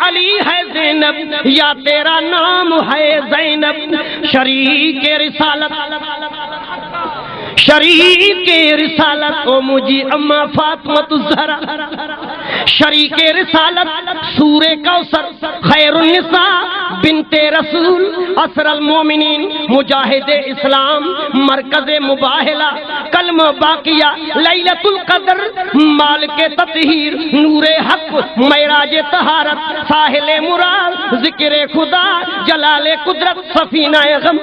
علی ہے زینب یا تیرا نام ہے زینب شریک رسالت او مجھے اما فاطمہ الزہرا شریک رسالت سور کوثر خیر النساء بنت رسول اسر المومنین مجاہد اسلام مرکز مباہلہ کلمہ باقیہ لیلۃ القدر مالک تطہیر نور حق معراج طہارت ساحل مراد ذکر خدا جلال قدرت سفینہ غم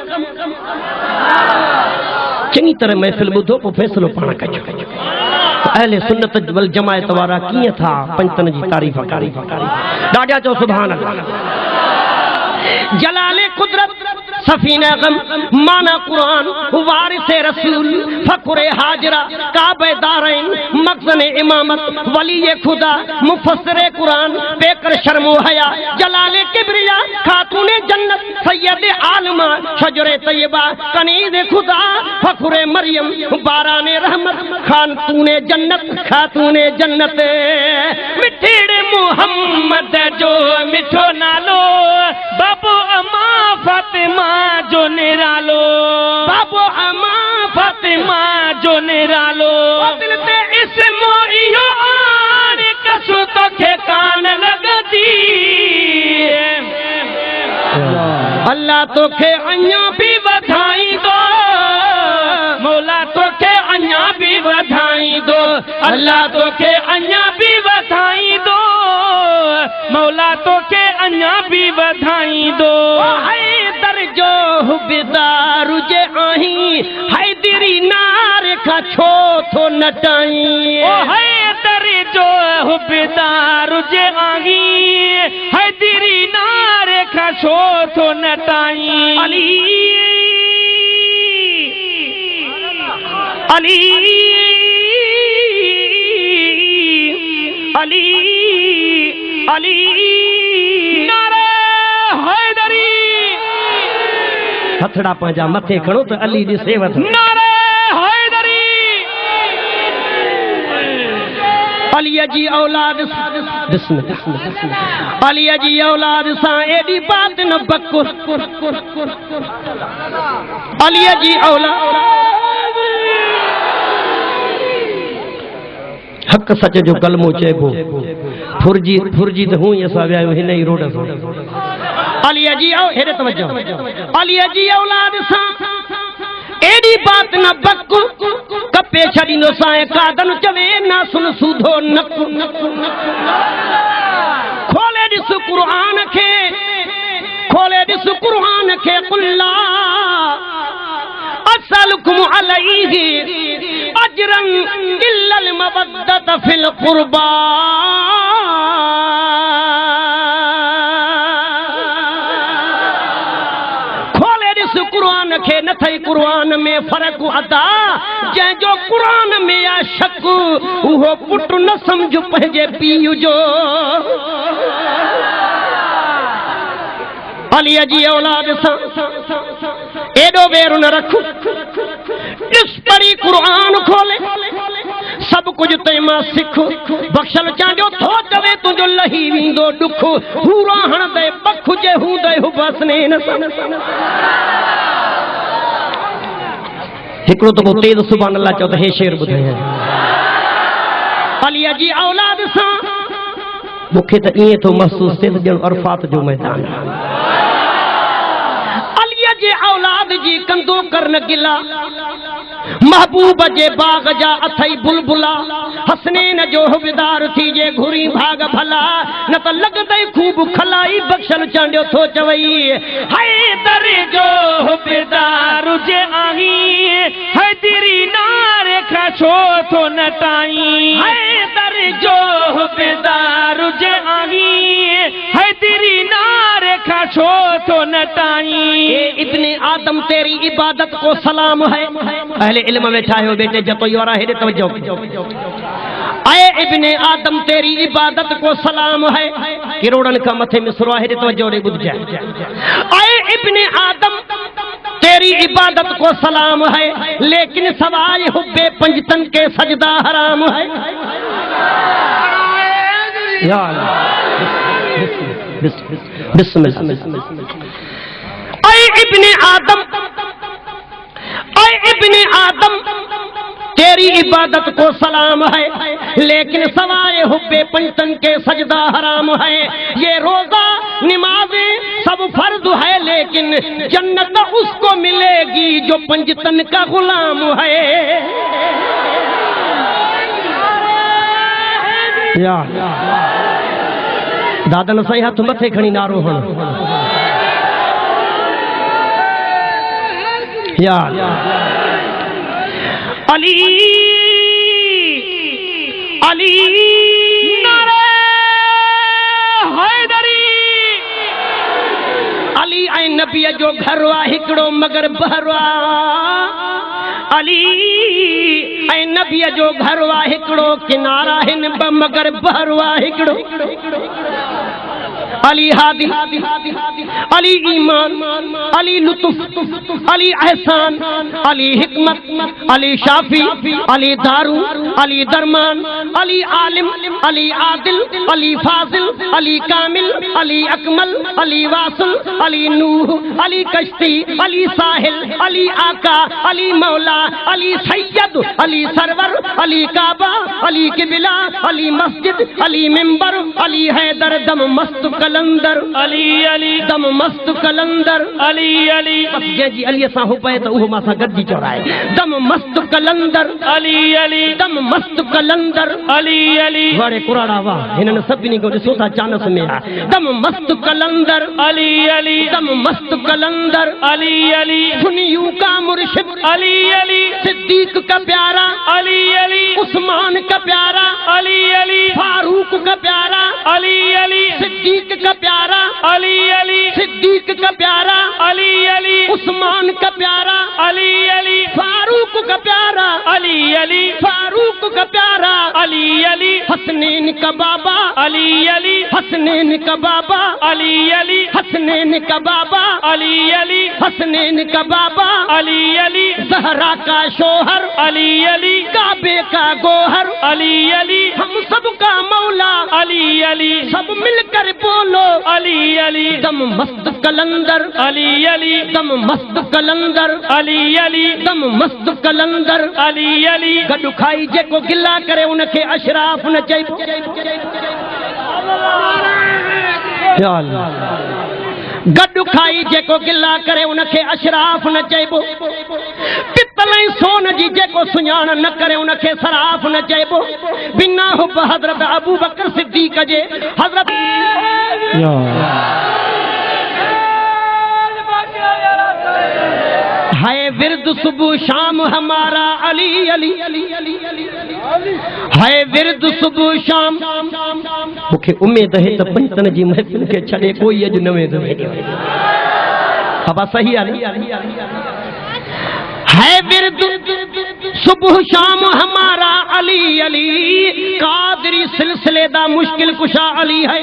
چنگی طرح محفل بدھو پو فیصلو پانا کچھو اہل سنت والجماعت وارا کیے تھا پنجتن جی تعریف کاری ڈاڈیا چو سبحان اللہ جلال قدرت سفینہ غم مانا قرآن وارث رسول فقر حاجرہ کعبہ دارین مخزن امامت ولی خدا مفسر قرآن پیکر شرم و حیا جلال کبریا خاتون جنت سید عالمہ شجر طیبہ کنیز خدا فخر مریم باران رحمت خاتون جنت مٹھیڑ محمد جو مٹھو نالو بابو اما فاطمہ جو نرالو بابو اما فاطمہ جو نرالو دل تے اسم ایو آن کسو تو کھے کان لگ دی اللہ تو کھے انیاں بھی بدھائی دو مولا تو کھے انیاں بھی بدھائی دو اللہ تو کھے انیاں بھی بدھائی دو مولا تو کھے انیاں بھی بدھائی دو حیدر جو حبدار جے آہیں حیدری نار کا چھو تو نٹائیں حیدر جو حبدار جے آہیں حیدری نار کا چھو تو نٹائیں علی علی علی علی نعرہ حیدری ہتھڑا پنجا متھے کھڑو تو علی دی سیوت نعرہ حیدری علی جی اولاد علی جی اولاد ساں ایڈی بات نہ بکر علی جی اولاد حق سچ جو کلمو چیبو پھرجی تو ہوں یہ سوابیا ہی نہیں روڑا سو علی جی ہیرے توجہ علی جی اولاد ساں ایڈی بات نہ بکو کپے چھڑی نو سائیں کادن چوے نہ سن سودھو نکو کھولے دس قرآن کے قل لا اسألكم عليه اجرا الا المودة في القربى کھولے دس قرآن کے نہ تھئی قرآن میں فرق ادا جے جو قرآن میں یا شک وہ پٹ نہ سمجھ پہنجے پیو جو علی جی اولاد ساں ایڈو بیرو نہ رکھو اس پری قرآن کھولے سب کچھ تیمہ سکھو بخشل چاندیو تھو جوے تجھو لہی ویندو ڈکھو ہورا ہن دے بکھو جے ہوں دے ہو بسنے نسان ہکڑو تو کو تیز سبحان اللہ چاہتا ہے شیر بدھے ہیں علی جی اولاد ساں مکھے تا یہ تو محسوس تے جن عرفات جو میدان جے اولاد جی کندو کرن گلا محبوب جے باغ جا اتھائی بلبلا حسنین جو حبدار تھی جے گھری بھاگ بھلا نہ تو لگ دے خوب کھلائی بخشل چانڈیو تھو چوئی حیدر جو حبدار جے آہی حیدری نار کھا چھو تو نٹائی حیدر جو حبدار جے آہی حیدری نار کھا چھو تو نٹائی ابن آدم تیری عبادت کو سلام ہے اہل علم بیٹھا ہے بیٹے جتو یورا ہے توجہ اے ابن آدم تیری عبادت کو سلام ہے کروڑن کا متھے مصرو ہے توجہ رے بدھ جائے اے ابن آدم تیری عبادت کو سلام ہے لیکن سوائے حب پنجتن کے سجدہ حرام ہے یا اللہ بسم اللہ. اے ابن آدم تیری عبادت کو سلام ہے، لیکن سوائے حب پنجتن کے سجدہ حرام ہے. یہ روزہ نمازیں سب فرض ہے، لیکن جنت اس کو ملے گی جو پنجتن کا غلام ہے. یا دادا نو صحیح ہاتھ متھے کھڑی نارو ہن. یا علی علی نعرہ حیدری. علی اے نبی جو گھر وا ہکڑو مگر بہروا. علی اے نبی جو گھر وا ہکڑو کنارا ہن مگر بہروا ہکڑو. علی ہادی، علی ایمان، علی لطف، علی احسان، علی حکمت، علی شافی، علی دارو، علی درمان، علی عالم، علی عادل، علی فاضل، علی کامل، علی اکمل، علی واصل، علی نوح، علی کشتی، علی ساحل، علی آقا، علی مولا، علی سید، علی سرور، علی کعبہ، علی قبلہ، علی مسجد، علی منبر، علی حیدر دم مست کلندر. علی علی دم مست کلندر. علی علی جی علی سا ہو پائے تو وہ ماسا گدی چورائے. دم مست کلندر. علی علی دم مست کلندر. علی علی بڑے قرآن وا انہوں سبھی کو سوتا چانس میں دم مست کلندر. علی علی دم مست کلندر. علی علی سنیوں کا مرشد. علی علی صدیق کا پیارا. علی علی عثمان کا پیارا. علی علی فاروق کا پیارا. علی علی صدیق کا پیارا. علی علی صدیق کا پیارا. علی علی عثمان کا پیارا. علی علی فاروق کا پیارا. علی علی فاروق کا پیارا. علی علی حسنین کا بابا. علی علی حسنین کا بابا. علی علی حسنین کا بابا. علی علی حسنین کا بابا. علی علی زہرا کا شوہر. علی علی کعبے کا گوہر. علی علی ہم سب کا مولا. علی علی سب مل کر بولو. علی علی دم مست کلندر. علی علی دم مست کلندر. علی علی دم مست کلندر. علی علی گڈ کھائی جے کو گلا کرے ان کے اشراف نہ چاہیے. یا اللہ گڈ کھائی جے کو گلا کرے ان کے اشراف نہ چاہیے. پتلیں سون جی جے کو سنجان نہ کرے ان کے سراف نہ چاہیے. بنا حب حضرت ابو بکر صدیق جے حضرت ہے ورد صبح شام ہمارا. علی علی ہے ورد صبح شام. مکھے امید ہے تو پنجتن جی محفل کے چھڑے کوئی اج نویں دے بابا صحیح علی ہے ورد صبح شام ہمارا. علی علی قادری سلسلے دا مشکل کشا. علی ہے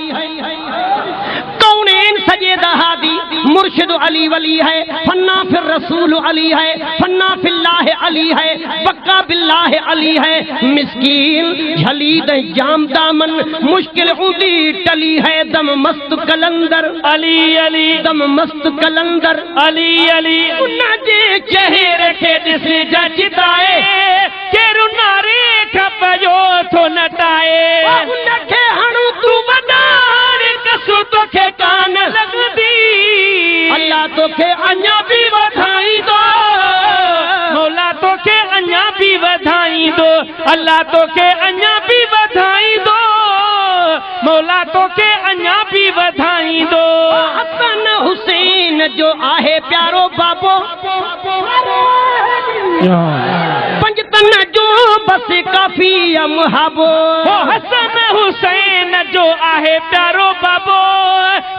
کونین سجدہ ہادی مرشد. علی ولی ہے فنا فی الرسول. علی ہے فنا فی اللہ. علی ہے بقا باللہ. علی ہے مسکین جھلید جام دامن مشکل عودی ٹلی ہے. دم مست کلندر. علی علی دم مست کلندر. علی علی نجے چہرے کے دس جچدائے کہ رنارے کھپجو تو نٹائے. نکھے ہنو تو بدار کسو تو کھے کان لگ دی. اللہ تو کھے انیا بھی بدھائی دو. مولا تو کھے انیا بھی بدھائی دو. اللہ تو کھے انیا بھی بدھائی دو. مولا تو کھے انیا بھی بدھائی دو. حسن حسین جو آہے پیارو بابو. پنجتن جو بس کافی محبو. حسن حسین جو آہے پیارو بابو.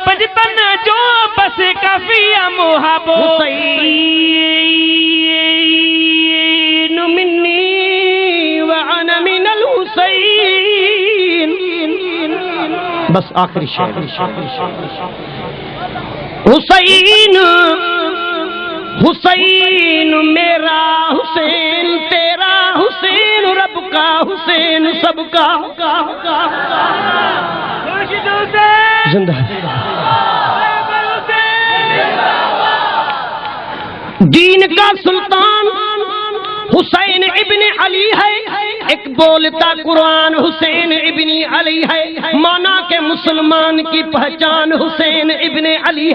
پنجتن جو بس کافی محبو. حسین منی وانا من الحسین. بس آخری شعر. حسین حسین میرا حسین تیرا حسین رب کا حسین سب کا زندہ دین کا سلطان حسین ابن علی ہے، ایک بولتا قرآن حسین ابن علی ہے، مانا کہ مسلمان کی پہچان حسین ابن علی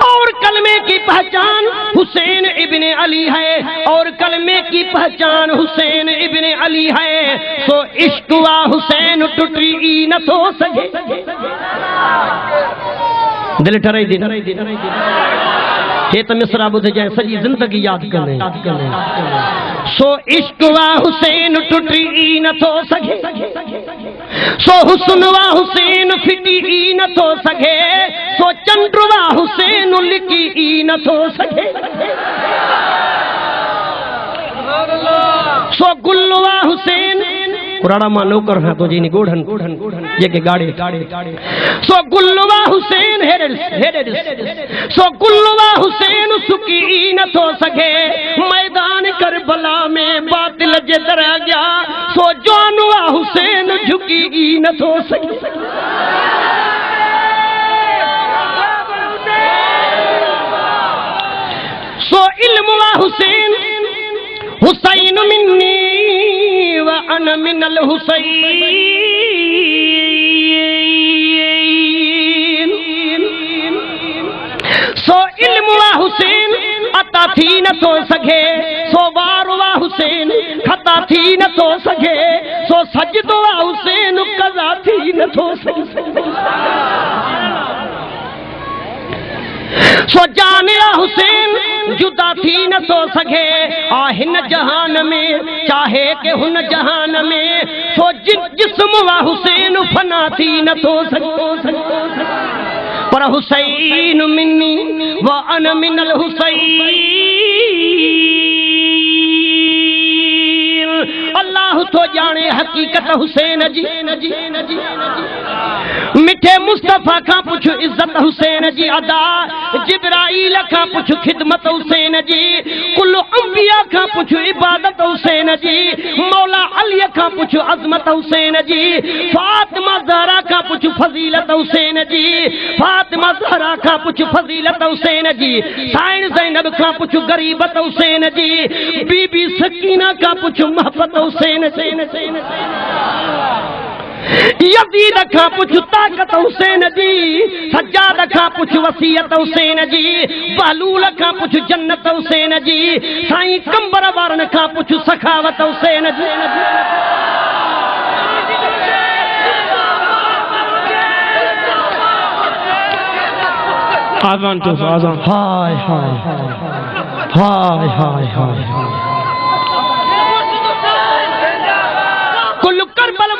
اور کلمے کی پہچان حسین ابن علی ہے، اور کلمے کی پہچان حسین ابن علی ہے، سو عشق وا حسین ٹوٹی نہ تو سکے دل ٹھرائی دی یہ تو مصرع بدھ جائے سجی زندگی یاد کرنے سو عشق وا حسین ٹوٹی نہ تو سکے سو حسن وا حسین پھٹی نہ تو سکے سو چنڈ وا حسین لکی نہ تو سکے سو گل وا حسین قرآن ماں نوکر ہیں تو جینی گوڑھن یہ کہ گاڑے سو گلوا حسین سو گلوا حسین سکی نہ تو سکے میدان کربلا میں باطل جدر گیا سو جانوا حسین جھکی نہ تو سکے سو علم وا حسین حسین منی وَأَنَا مِنَ الْحُسَيْنِ سو علم وا حسین عطا تھی نہ تو سکے سو وار وا حسین خطا تھی نہ تو سکے سو سجد وا حسین قضا تھی نہ تو سکے سو جانیا حسین جدا تھی نہ تو سکے آہن جہان میں چاہے کہ ہن جہان میں سو جسم و حسین فنا تھی نہ تو سکے پر حسین منی وانا من الحسین اللہ تو جانے حقیقت حسین جی مٹھے مصطفیٰ کھا پوچھو عزت حسین جی ادا جبرائیل کھا پوچھو خدمت حسین جی کل انبیاء کھا پوچھو عبادت حسین جی مولا علی کھا پوچھو عظمت حسین جی فاطمہ زہرا کھا پوچھو فضیلت حسین جی فاطمہ زہرا کھا پوچھو فضیلت حسین جی سائن زینب کھا پوچھو غریبت حسین جی بی بی سکینہ کھا پوچھو محبت حسین یزید کھا پوچھو طاقت حسین جی سجاد کھا پوچھو وصیت حسین جی بہلول کھا پوچھو جنت حسین جی سائیں کمبر وارن کھا پوچھو سخاوت حسین جی آزان تو آزان ہائے ہائے ہائے ہائے ہائے کل کربل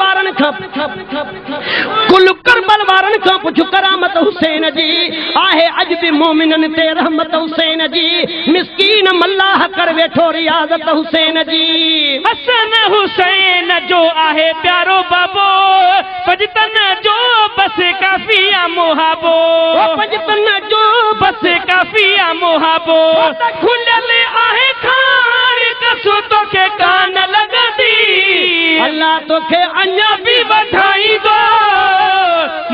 وارن کھا پوچھو کرامت حسین جی آہے عجب مومنن تے رحمت حسین جی مسکین ملاح کر ویٹھو ریاضت حسین جی حسن حسین جو آہے پیارو بابو پجتن جو بس کافیہ محابو پجتن جو بس کافیہ محابو کھنڈل آہے کھان کسو تو کے کان لگا دی اللہ تو کے انیا بھی بدھائی دو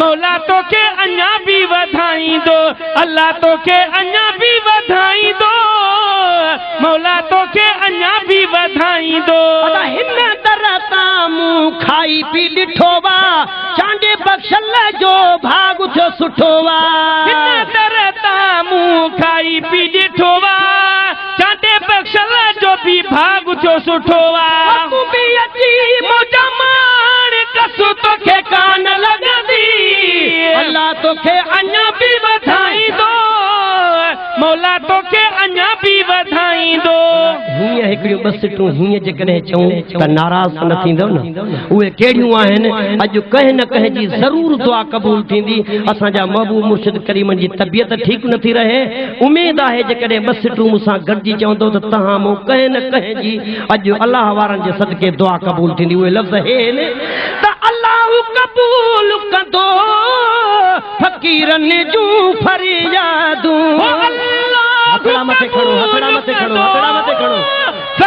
مولا تو کے انیا بھی بدھائی دو اللہ تو کے انیا بھی بدھائی دو مولا تو کے انیا بھی بدھائی دو ہن درتا منہ کھائی پی ڈٹھوا چانڈے بخشل جو بھاگ اٹھو سٹھوا ہن درتا منہ کھائی پی ڈٹھوا چانڈے بخشل جو بھی بھاگ اٹھو سٹھوا تو بھی اچھی موجہ مان کسو تو کے کان لگا دی اللہ تو کے انیا بھی بدھائی دو مولا تو کے انیا بھی بدھائی دو ہی ہکڑیو بس تو ہی جکنے چوں تا ناراض نہ تھیندو نا اوے کیڑیوں آہن اج کہیں نہ کہیں جی ضرور دعا قبول تھیندی اساں جا محبوب مرشد کریم جی طبیعت ٹھیک نہ تھی رہے امید ہے جکنے بس تو مساں گڈجی چوندو تو تہاں مو کہیں نہ کہیں جی اج اللہ وارن جے صدقے دعا قبول تھیندی اوے لفظ ہے نے تا اللہ قبول کندو فقیرن جو فریادوں ہتھڑا متے کھڑو ہتھڑا متے کھڑو ہتھڑا متے کھڑو